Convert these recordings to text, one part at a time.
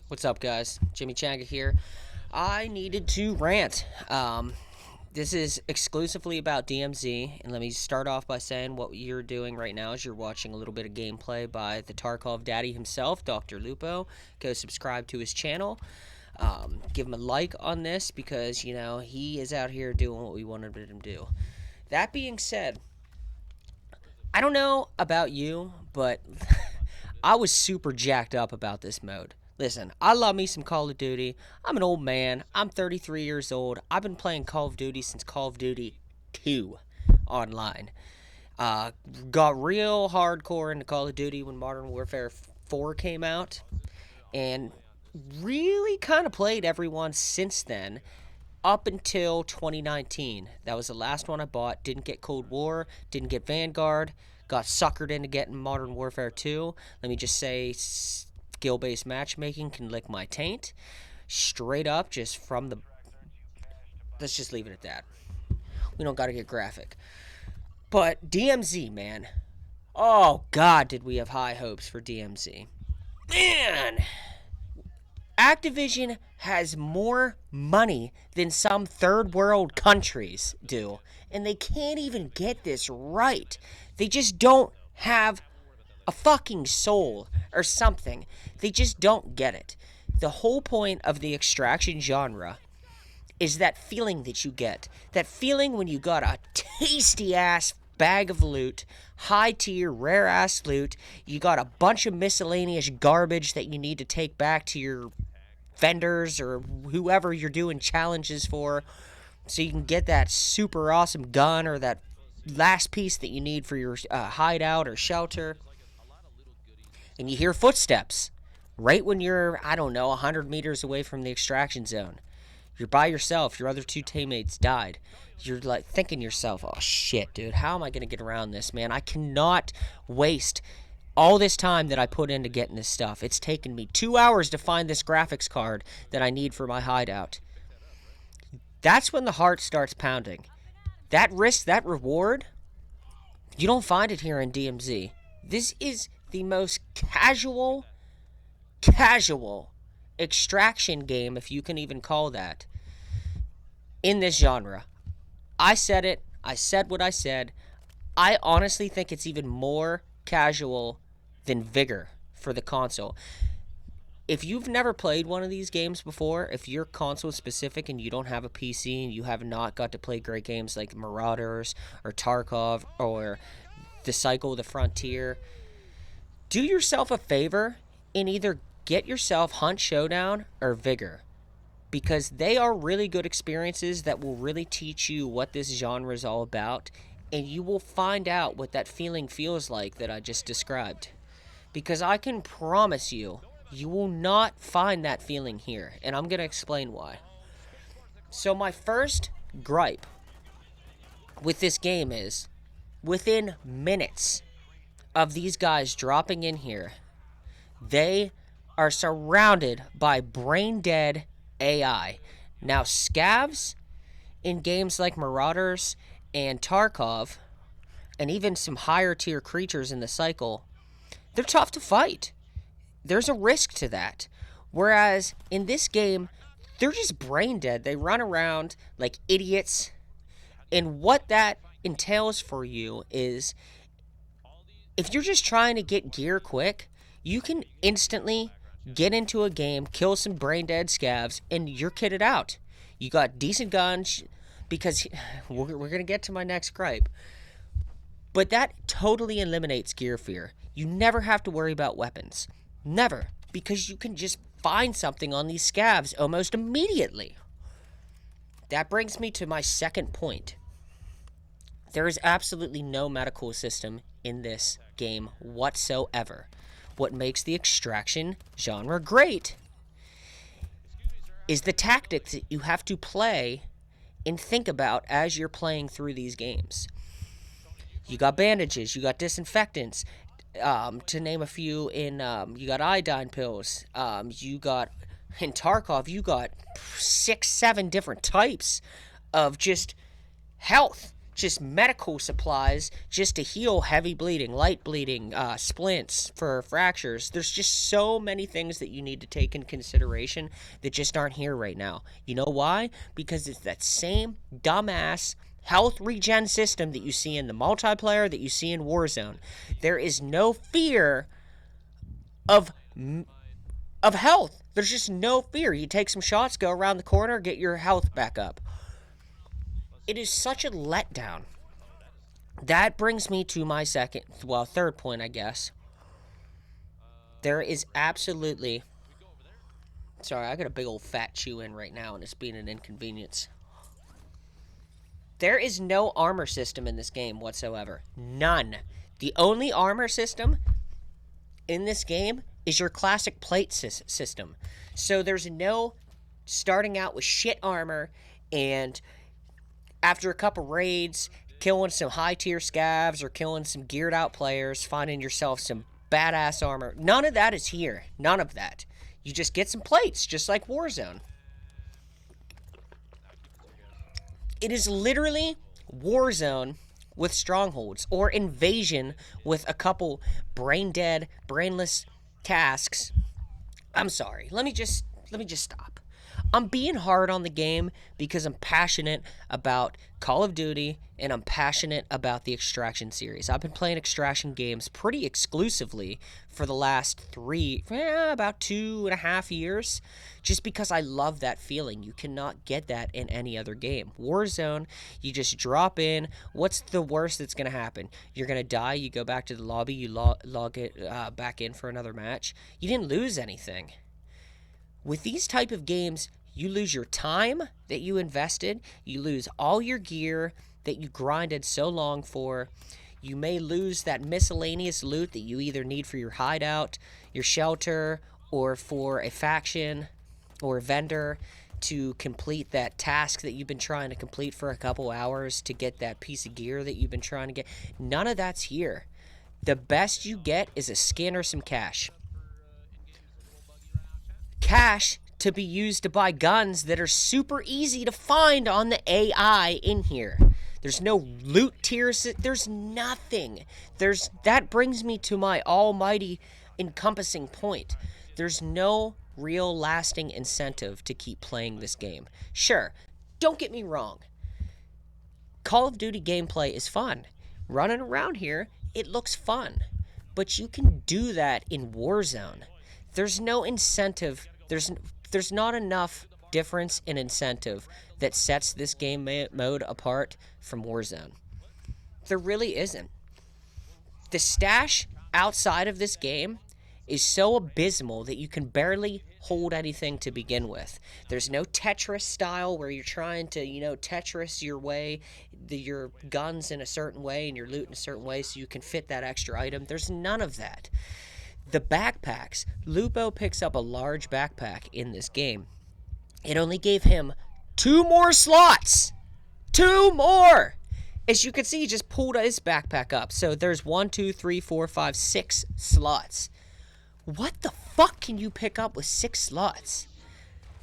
What's up, guys? JimmiChanga here. I needed to rant. This is exclusively about DMZ, and let me start off by saying what you're doing right now is you're watching a little bit of gameplay by the Tarkov daddy himself, Dr. Lupo. Go subscribe to his channel. Give him a like on this because, he is out here doing what we wanted him to do. That being said, I don't know about you, but I was super jacked up about this mode. Listen, I love me some Call of Duty. I'm an old man. I'm 33 years old. I've been playing Call of Duty since Call of Duty 2 online. Got real hardcore into Call of Duty when Modern Warfare 4 came out. And really kind of played everyone since then up until 2019. That was the last one I bought. Didn't get Cold War, didn't get Vanguard, got suckered into getting Modern Warfare 2. Let me just say, skill-based matchmaking can lick my taint. Straight up, just from the... Let's just leave it at that. We don't gotta get graphic. But DMZ, man. Oh, God, did we have high hopes for DMZ. Man! Activision has more money than some third world countries do, and they can't even get this right. They just don't have a fucking soul or something. They just don't get it. The whole point of the extraction genre is that feeling that you get. That feeling when you got a tasty ass bag of loot, high tier, rare ass loot, you got a bunch of miscellaneous garbage that you need to take back to your vendors or whoever you're doing challenges for, so you can get that super awesome gun or that last piece that you need for your hideout or shelter. And you hear footsteps right when you're, 100 meters away from the extraction zone. You're by yourself. Your other two teammates died. You're like thinking to yourself, oh shit, dude, how am I going to get around this, man? I cannot waste all this time that I put into getting this stuff. It's taken me 2 hours to find this graphics card that I need for my hideout. That's when the heart starts pounding. That risk, that reward, you don't find it here in DMZ. This is the most casual extraction game, if you can even call that, in this genre. I said it. I said what I said. I honestly think it's even more casual than Vigor for the console. If you've never played one of these games before, if you're console specific and you don't have a PC and you have not got to play great games like Marauders or Tarkov or The Cycle, The Frontier, do yourself a favor and either get yourself Hunt Showdown or Vigor, because they are really good experiences that will really teach you what this genre is all about, and you will find out what that feeling feels like that I just described. Because I can promise you, you will not find that feeling here, and I'm going to explain why. So my first gripe with this game is, within minutes of these guys dropping in here, they are surrounded by brain-dead AI. Now, scavs in games like Marauders and Tarkov, and even some higher tier creatures in the cycle, they're tough to fight. There's a risk to that. Whereas in this game, they're just brain dead. They run around like idiots. And what that entails for you is, if you're just trying to get gear quick, you can instantly get into a game, kill some brain dead scavs, and you're kitted out. You got decent guns, because we're going to get to my next gripe. But that totally eliminates gear fear. You never have to worry about weapons. Never. Because you can just find something on these scavs almost immediately. That brings me to my second point. There is absolutely no medical system in this game whatsoever. What makes the extraction genre great is the tactics that you have to play and think about as you're playing through these games. You got bandages, you got disinfectants, to name a few. You got iodine pills, you got, in Tarkov, you got 6-7 different types of just health just medical supplies just to heal heavy bleeding, light bleeding, splints for fractures. There's just so many things that you need to take in consideration that just aren't here right now. You know why? Because it's that same dumbass health regen system that you see in the multiplayer, that you see in Warzone. There is no fear of health. There's just no fear. You take some shots, go around the corner, get your health back up. It is such a letdown. That brings me to my third point, I guess. There is absolutely... Sorry, I got a big old fat chew in right now, and it's being an inconvenience. There is no armor system in this game whatsoever. None. The only armor system in this game is your classic plate system. So there's no starting out with shit armor and after a couple raids, killing some high-tier scavs or killing some geared-out players, finding yourself some badass armor. None of that is here. None of that. You just get some plates, just like Warzone. It is literally Warzone with strongholds, or Invasion with a couple brain-dead, brainless tasks. I'm sorry. Let me just stop. I'm being hard on the game because I'm passionate about Call of Duty and I'm passionate about the Extraction series. I've been playing Extraction games pretty exclusively for the last about 2.5 years, just because I love that feeling. You cannot get that in any other game. Warzone, you just drop in. What's the worst that's going to happen? You're going to die, you go back to the lobby, you log it back in for another match. You didn't lose anything. With these type of games, you lose your time that you invested. You lose all your gear that you grinded so long for. You may lose that miscellaneous loot that you either need for your hideout, your shelter, or for a faction or a vendor to complete that task that you've been trying to complete for a couple hours to get that piece of gear that you've been trying to get. None of that's here. The best you get is a skin or some cash. Cash to be used to buy guns that are super easy to find on the AI in here. There's no loot tiers. There's nothing. That brings me to my almighty encompassing point. There's no real lasting incentive to keep playing this game. Sure, don't get me wrong. Call of Duty gameplay is fun. Running around here, it looks fun. But you can do that in Warzone. There's no incentive. There's not enough difference in incentive that sets this game mode apart from Warzone. There really isn't. The stash outside of this game is so abysmal that you can barely hold anything to begin with. There's no Tetris style where you're trying to, Tetris your way, your guns in a certain way and your loot in a certain way so you can fit that extra item. There's none of that. The backpacks. Lupo picks up a large backpack in this game. It only gave him 2 more slots. 2 more! As you can see, he just pulled his backpack up. So there's 1, 2, 3, 4, 5, 6 slots. What the fuck can you pick up with 6 slots?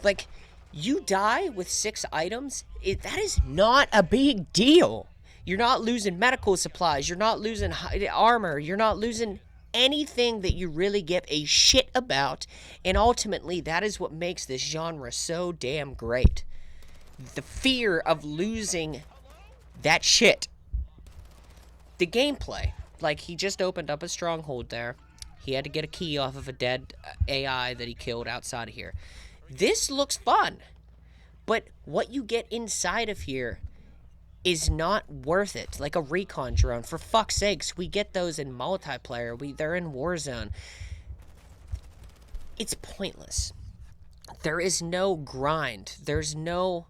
Like, you die with 6 items? That is not a big deal. You're not losing medical supplies. You're not losing armor. You're not losing anything that you really give a shit about, and ultimately that is what makes this genre so damn great. The fear of losing that shit. The gameplay, like he just opened up a stronghold there. He had to get a key off of a dead AI that he killed outside of here. This looks fun, but what you get inside of here is not worth it. Like a recon drone, for fuck's sakes, we get those in multiplayer. They're in Warzone. It's pointless. There is no grind. There's no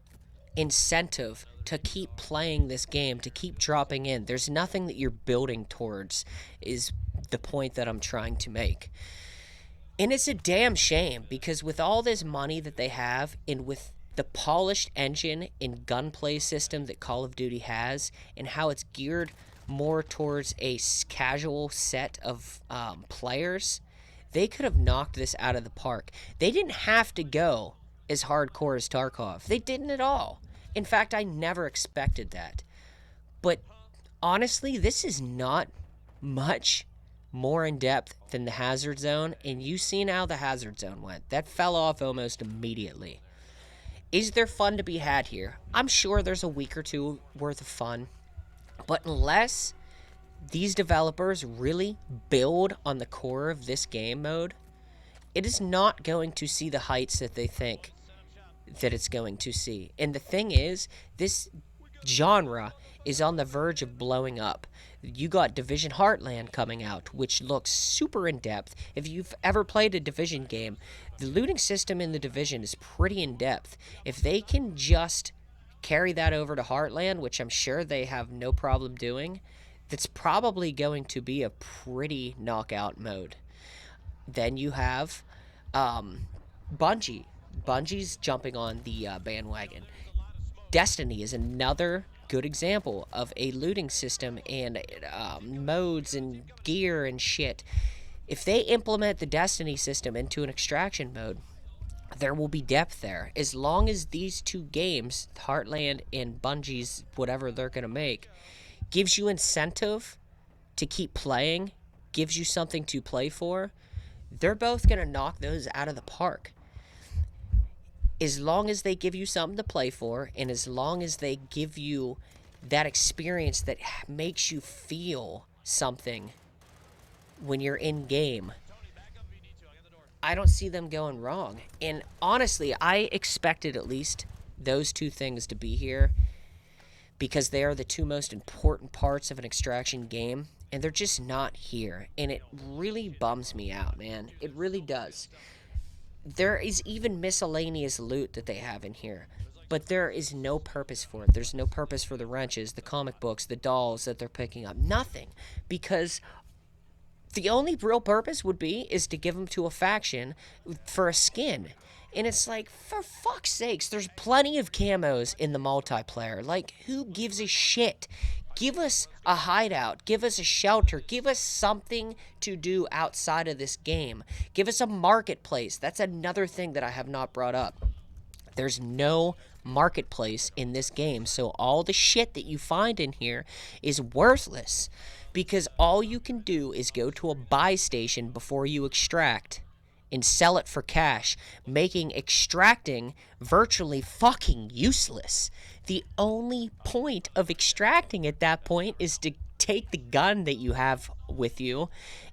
incentive to keep playing this game, to keep dropping in. There's nothing that you're building towards, is the point that I'm trying to make. And it's a damn shame, because with all this money that they have, and with the polished engine and gunplay system that Call of Duty has, and how it's geared more towards a casual set of players, they could have knocked this out of the park. They didn't have to go as hardcore as Tarkov. They didn't at all. In fact, I never expected that. But honestly, this is not much more in depth than the hazard zone, and you seen how the hazard zone went. That fell off almost immediately. Is there fun to be had here? I'm sure there's a week or two worth of fun, but unless these developers really build on the core of this game mode, it is not going to see the heights that they think that it's going to see. And the thing is, this genre is on the verge of blowing up. You got Division Heartland coming out, which looks super in depth. If you've ever played a Division game, the looting system in the Division is pretty in depth. If they can just carry that over to Heartland, which I'm sure they have no problem doing, that's probably going to be a pretty knockout mode. Then you have Bungie. Bungie's jumping on the bandwagon. Destiny is another good example of a looting system and modes and gear and shit. If they implement the Destiny system into an extraction mode, there will be depth there. As long as these two games, Heartland and Bungie's whatever they're going to make, gives you incentive to keep playing, gives you something to play for, they're both going to knock those out of the park. As long as they give you something to play for, and as long as they give you that experience that makes you feel something when you're in game, I don't see them going wrong. And honestly, I expected at least those two things to be here because they are the two most important parts of an extraction game, and they're just not here. And it really bums me out, man. It really does. There is even miscellaneous loot that they have in here, but there is no purpose for it. There's no purpose for the wrenches, the comic books, the dolls that they're picking up. Nothing. Because the only real purpose would be is to give them to a faction for a skin. And it's like, for fuck's sakes, there's plenty of camos in the multiplayer. Like, who gives a shit? Give us a hideout. Give us a shelter. Give us something to do outside of this game. Give us a marketplace. That's another thing that I have not brought up. There's no marketplace in this game, so all the shit that you find in here is worthless because all you can do is go to a buy station before you extract and sell it for cash, making extracting virtually fucking useless. The only point of extracting at that point is to take the gun that you have with you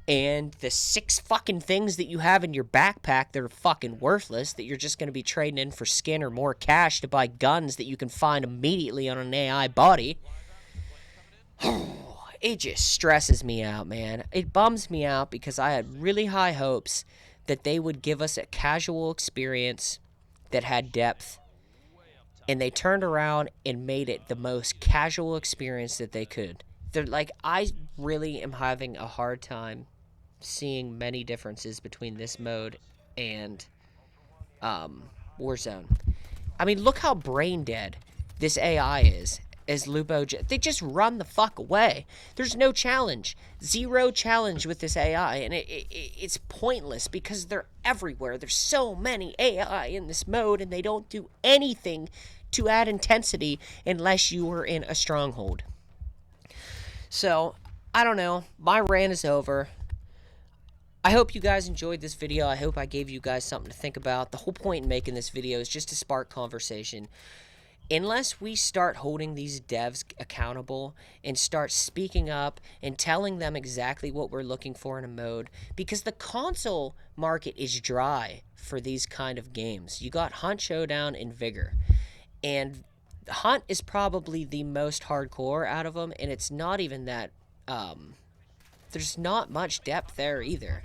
and the 6 fucking things that you have in your backpack that are fucking worthless, that you're just going to be trading in for skin or more cash to buy guns that you can find immediately on an AI body. It just stresses me out, man. It bums me out because I had really high hopes that they would give us a casual experience that had depth, and they turned around and made it the most casual experience that they could. They're like, I really am having a hard time seeing many differences between this mode and Warzone. I mean, look how brain dead this AI is. As Lupo, they just run the fuck away. There's no challenge. Zero challenge with this AI, and it's pointless because they're everywhere. There's so many AI in this mode, and they don't do anything to add intensity unless you are in a stronghold. So, I don't know. My rant is over. I hope you guys enjoyed this video. I hope I gave you guys something to think about. The whole point in making this video is just to spark conversation. Unless we start holding these devs accountable and start speaking up and telling them exactly what we're looking for in a mode, because the console market is dry for these kind of games. You got Hunt Showdown and Vigor, and Hunt is probably the most hardcore out of them, and it's not even that, there's not much depth there either.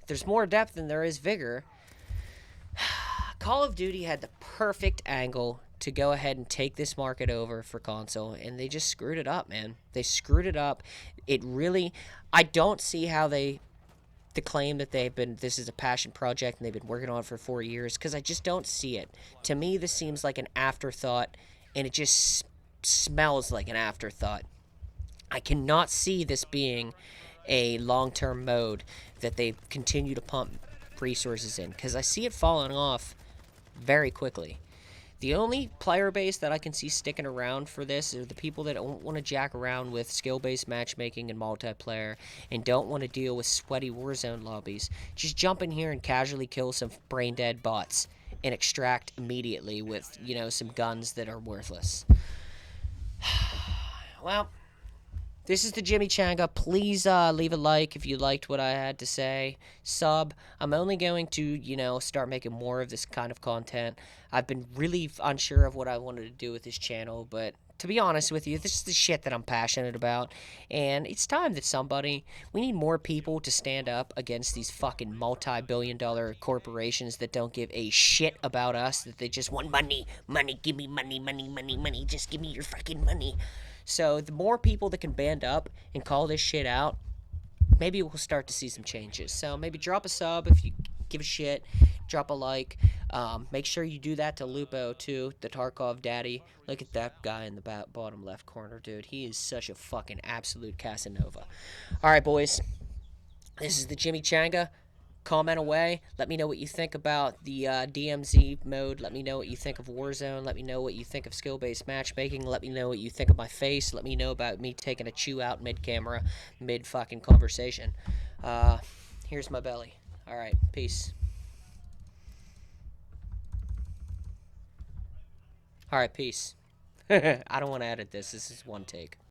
There's more depth than there is Vigor. Call of Duty had the perfect angle to go ahead and take this market over for console, and they just screwed it up, man. They screwed it up. It really, I don't see how the claim that this is a passion project and they've been working on it for 4 years, because I just don't see it. To me, this seems like an afterthought, and it just smells like an afterthought. I cannot see this being a long-term mode that they continue to pump resources in, because I see it falling off very quickly. The only player base that I can see sticking around for this are the people that don't want to jack around with skill-based matchmaking and multiplayer and don't want to deal with sweaty Warzone lobbies. Just jump in here and casually kill some brain-dead bots and extract immediately with, you know, some guns that are worthless. Well, this is the JimmiChanga. Please leave a like if you liked what I had to say. Sub. I'm only going to, you know, start making more of this kind of content. I've been really unsure of what I wanted to do with this channel, but to be honest with you, this is the shit that I'm passionate about. And it's time that we need more people to stand up against these fucking multi-billion-dollar corporations that don't give a shit about us, that they just want money, money, give me money, money, money, money, just give me your fucking money. So the more people that can band up and call this shit out, maybe we'll start to see some changes. So maybe drop a sub if you give a shit. Drop a like. Make sure you do that to Lupo too, the Tarkov daddy. Look at that guy in the bottom left corner, dude. He is such a fucking absolute Casanova. All right, boys. This is the JimmiChanga. Comment away. Let me know what you think about the DMZ mode. Let me know what you think of Warzone. Let me know what you think of skill-based matchmaking. Let me know what you think of my face. Let me know about me taking a chew out mid-camera, mid-fucking conversation. Here's my belly. All right, peace. All right, peace. I don't want to edit this. This is one take.